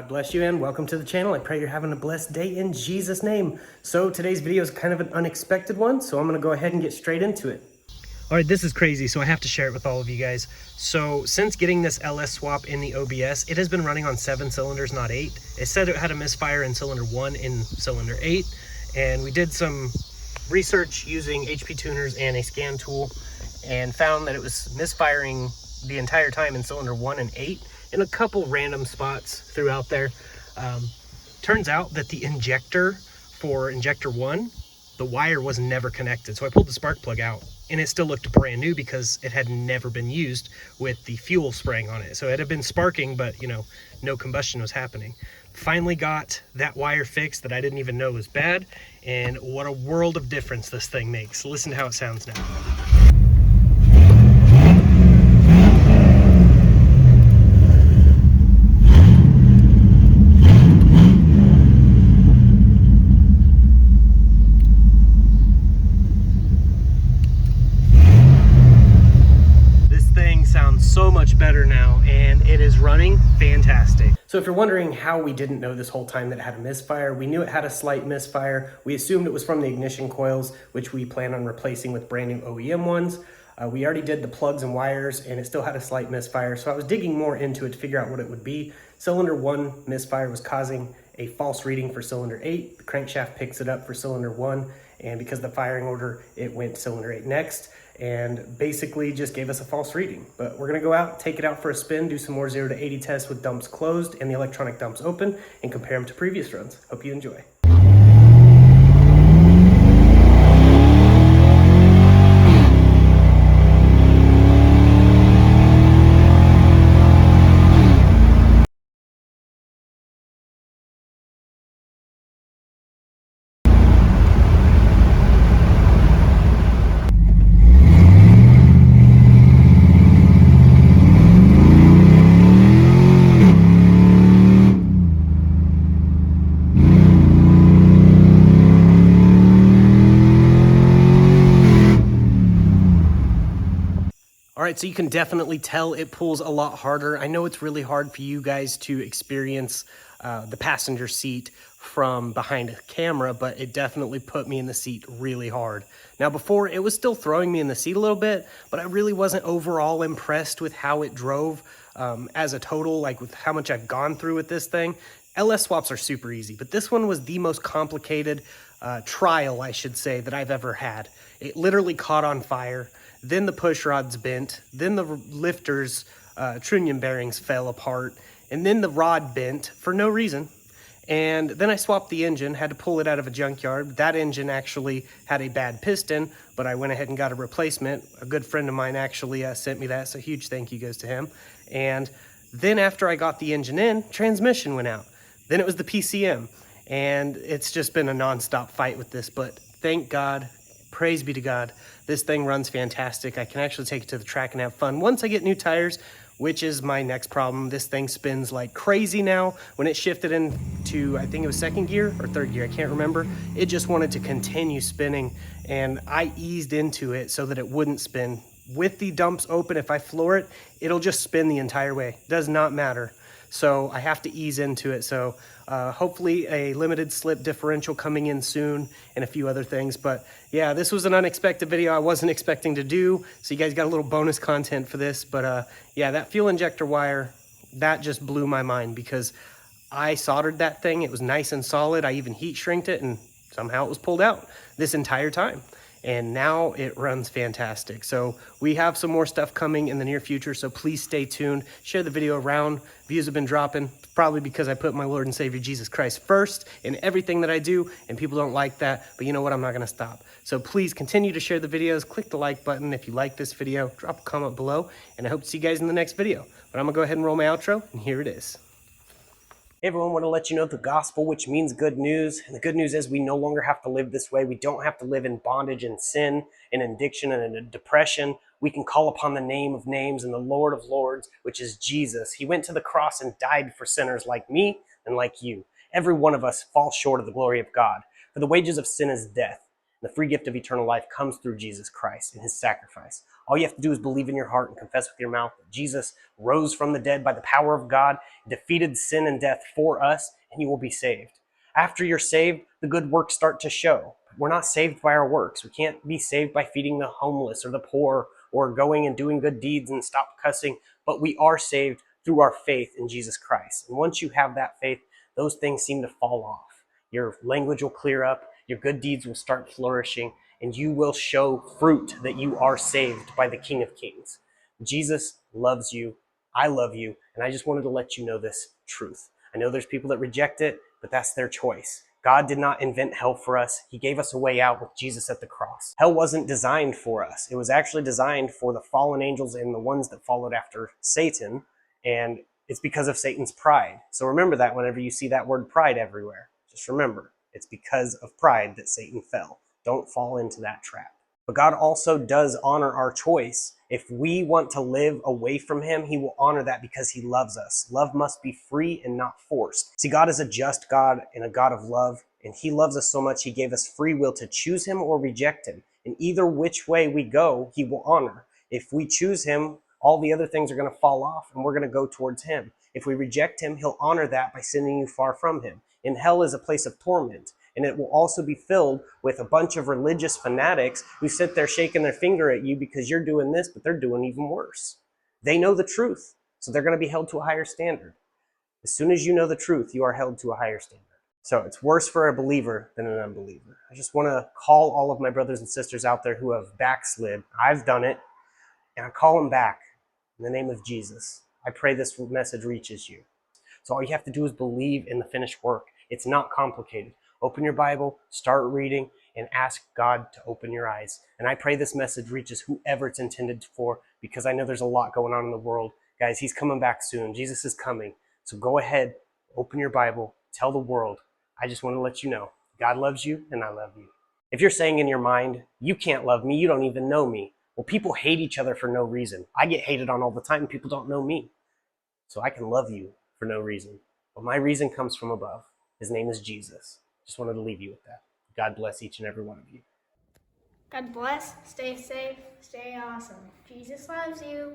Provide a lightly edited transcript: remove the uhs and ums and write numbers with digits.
God bless you and welcome to the channel. I pray you're having a blessed day in Jesus' name. So today's video is kind of an unexpected one, so I'm going to go ahead and get straight into it. All right, this is crazy, so I have to share it with all of you guys. So since getting this LS swap in the OBS, it has been running on 7 cylinders, not 8. It said it had a misfire in cylinder 1 in cylinder 8, and we did some research using HP tuners and a scan tool and found that it was misfiring the entire time in cylinder 1 and 8 in a couple random spots throughout there. Turns out that the injector for injector 1, the wire was never connected. So I pulled the spark plug out and it still looked brand new because it had never been used with the fuel spraying on it. So it had been sparking, but no combustion was happening. Finally got that wire fixed that I didn't even know was bad, and what a world of difference this thing makes. Listen to how it sounds now. So much better now, and it is running fantastic. So if you're wondering how we didn't know this whole time that it had a misfire, we knew it had a slight misfire. We assumed it was from the ignition coils, which we plan on replacing with brand new OEM ones. We already did the plugs and wires, and it still had a slight misfire. So I was digging more into it to figure out what it would be. Cylinder 1 misfire was causing a false reading for cylinder 8. The crankshaft picks it up for cylinder 1, and because of the firing order, it went cylinder 8 next, and basically just gave us a false reading. But we're gonna go out, take it out for a spin, do some more 0 to 80 tests with dumps closed and the electronic dumps open, and compare them to previous runs. Hope you enjoy. All right, so you can definitely tell it pulls a lot harder. I know it's really hard for you guys to experience the passenger seat from behind a camera, but it definitely put me in the seat really hard. Now before, it was still throwing me in the seat a little bit, but I really wasn't overall impressed with how it drove as a total, like with how much I've gone through with this thing. LS swaps are super easy, but this one was the most complicated trial, I should say, that I've ever had. It literally caught on fire. Then the push rods bent, then the lifter's trunnion bearings fell apart, and then the rod bent for no reason. And then I swapped the engine, had to pull it out of a junkyard. That engine actually had a bad piston, but I went ahead and got a replacement. A good friend of mine actually sent me that, so huge thank you goes to him. And then after I got the engine in, transmission went out. Then it was the PCM, and it's just been a nonstop fight with this, but thank God, praise be to God, this thing runs fantastic. I can actually take it to the track and have fun once I get new tires, which is my next problem. This thing spins like crazy now. When it shifted into, I think it was second gear or third gear, I can't remember, it just wanted to continue spinning, and I eased into it so that it wouldn't spin. With the dumps open, if I floor it, it'll just spin the entire way. Does not matter. So I have to ease into it. So hopefully a limited slip differential coming in soon and a few other things. But yeah, this was an unexpected video I wasn't expecting to do. So you guys got a little bonus content for this. But yeah, that fuel injector wire, that just blew my mind because I soldered that thing. It was nice and solid. I even heat shrinked it and somehow it was pulled out this entire time. And now it runs fantastic. So we have some more stuff coming in the near future, so please stay tuned. Share the video around. Views have been dropping, probably because I put my Lord and Savior Jesus Christ first in everything that I do, and people don't like that, but you know what, I'm not gonna stop. So please continue to share the videos, click the like button if you like this video, drop a comment below, and I hope to see you guys in the next video. But I'm gonna go ahead and roll my outro, and here it is. Hey everyone, want to let you know the gospel, which means good news. And the good news is we no longer have to live this way. We don't have to live in bondage and sin and addiction and in depression. We can call upon the name of names and the Lord of Lords, which is Jesus. He went to the cross and died for sinners like me and like you. Every one of us falls short of the glory of God. For the wages of sin is death. The free gift of eternal life comes through Jesus Christ and his sacrifice. All you have to do is believe in your heart and confess with your mouth that Jesus rose from the dead by the power of God, defeated sin and death for us, and you will be saved. After you're saved, the good works start to show. We're not saved by our works. We can't be saved by feeding the homeless or the poor or going and doing good deeds and stop cussing, but we are saved through our faith in Jesus Christ. And once you have that faith, those things seem to fall off. Your language will clear up, your good deeds will start flourishing, and you will show fruit that you are saved by the King of Kings. Jesus loves you, I love you, and I just wanted to let you know this truth. I know there's people that reject it, but that's their choice. God did not invent hell for us. He gave us a way out with Jesus at the cross. Hell wasn't designed for us. It was actually designed for the fallen angels and the ones that followed after Satan, and it's because of Satan's pride. So remember that whenever you see that word pride everywhere. Just remember, it's because of pride that Satan fell. Don't fall into that trap. But God also does honor our choice. If we want to live away from him, he will honor that because he loves us. Love must be free and not forced. See, God is a just God and a God of love, and he loves us so much he gave us free will to choose him or reject him. And either which way we go, he will honor. If we choose him, all the other things are going to fall off and we're going to go towards him. If we reject him, he'll honor that by sending you far from him. And hell is a place of torment. And it will also be filled with a bunch of religious fanatics who sit there shaking their finger at you because you're doing this, but they're doing even worse. They know the truth, so they're going to be held to a higher standard. As soon as you know the truth, you are held to a higher standard. So it's worse for a believer than an unbeliever. I just want to call all of my brothers and sisters out there who have backslid. I've done it, and I call them back in the name of Jesus. I pray this message reaches you. So all you have to do is believe in the finished work. It's not complicated. Open your Bible, start reading, and ask God to open your eyes. And I pray this message reaches whoever it's intended for, because I know there's a lot going on in the world. Guys, he's coming back soon. Jesus is coming. So go ahead, open your Bible, tell the world. I just want to let you know, God loves you and I love you. If you're saying in your mind, you can't love me, you don't even know me. Well, people hate each other for no reason. I get hated on all the time and people don't know me. So I can love you for no reason. But my reason comes from above. His name is Jesus. Just wanted to leave you with that. God bless each and every one of you. God bless, stay safe, stay awesome. Jesus loves you.